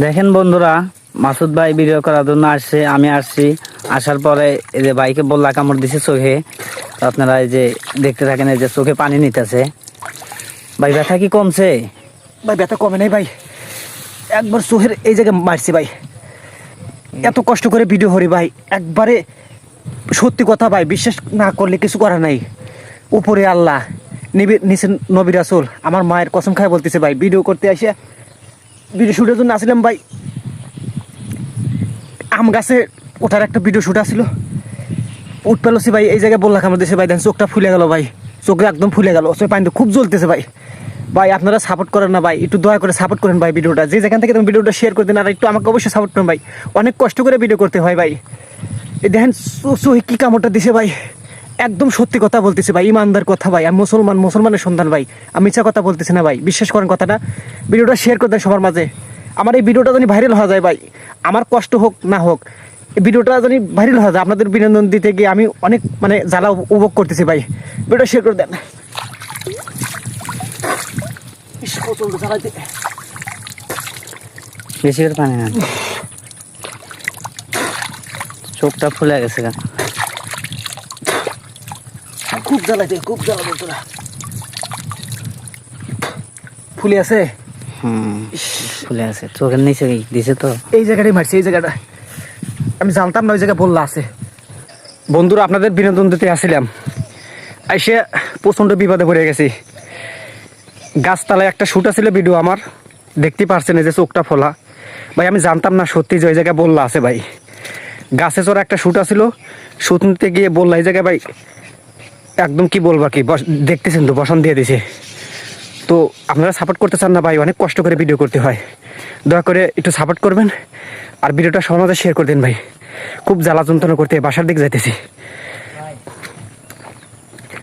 দেখেন বন্ধুরা, মাসুদ ভাই ভিডিও করার জন্য আসছে, আমি আসছি। আসার পরে এই যে ভাইকে বললা কামড় দিছে চোখে। আপনারা এই যে দেখতে থাকেন, এই যে চোখে পানি নিতেছে। ভাই ব্যথা কি কমছে? ভাই ব্যথা কমে নাই ভাই, একবার চোখের এই জায়গায় মারছি ভাই। এত কষ্ট করে ভিডিও করি ভাই, একবারে সত্যি কথা ভাই, বিশ্বাস না করলে কিছু করার নাই। উপরে আল্লাহ, নিচে নবী রাসূল, আমার মায়ের কসম খায় বলতেছে ভাই, ভিডিও করতে আসে ভিডিও শ্যুটের জন্য আসলাম ভাই। আম গাছে ওঠার একটা ভিডিও শ্যুট আসছিল, উঠ পেলোছি ভাই, এই জায়গায় বললাম আমার দেশে ভাই, দেন চোখটা ফুলে গেল ভাই, চোখটা একদম ফুলে গেল, চোখে পানিতে খুব জ্বলতেছে ভাই। ভাই আপনারা সাপোর্ট করেন না ভাই, একটু দয়া করে সাপোর্ট করেন ভাই। ভিডিওটা যে যেখান থেকে তুমি ভিডিওটা শেয়ার করে দিন, আর একটু আমাকে অবশ্যই সাপোর্ট করেন ভাই। অনেক কষ্ট করে ভিডিও করতে হয় ভাই। এই দেখেন চোখে কী কামড়টা দিছে ভাই, একদম সত্যি কথা বলতেছি ভাই, ইমানদার কথা ভাই। আমি মুসলমানের সন্তান ভাই, আমি মিথ্যা কথা বলতেছি না ভাই, বিশ্বাস করেন কথাটা। ভিডিওটা শেয়ার করে দেন সবার মাঝে, আমার এই ভিডিওটা জানি ভাইরাল হওয়া যায় ভাই। আমার কষ্ট হোক না হোক, এই ভিডিওটা জানি ভাইরাল হওয়া যায়। আপনাদের বিনোদন দিতে গিয়ে আমি অনেক জ্বালা উপভোগ করতেছি ভাই। ভিডিওটা শেয়ার করে দেন। বেশি করে পানি না, চোখটা ফুলে গেছে। খুব জ্বালাইছে, খুব জ্বালা বলতোরা ফুলে আছে। ফুলে আছে, চোখের নিচে দিছে তো। এই জায়গাটাই মারছে, এই জায়গাটা আমি জানতাম না ওই জায়গায় বললা আছে। বন্ধুরা আপনাদের বিনোদন দিতে আসছিলাম, এসে প্রচণ্ড বিপদে পড়ে গেছি। গাছতলায় একটা শ্যুট আছিল ভিডিও আমার, দেখতে পারছেন এই যে চোখটা ফোলা ভাই। আমি জানতাম না সত্যি যে ওই জায়গায় বললা আছে ভাই। গাছে চড়া একটা শ্যুট আছিল, শ্যুট নিতে গিয়ে বললা এই জায়গায় ভাই একদম কি বলবা কি, দেখতেছেন তো বসন দিয়ে দিছে। তো আপনারা সাপোর্ট করতে চান না ভাই, অনেক কষ্ট করে ভিডিও করতে হয়। দয়া করে একটু সাপোর্ট করবেন, আর ভিডিওটা সবার মাঝে শেয়ার করে দিন ভাই। খুব জ্বালা যন্ত্রণা করতে বাসার দিকে যাইতেছি।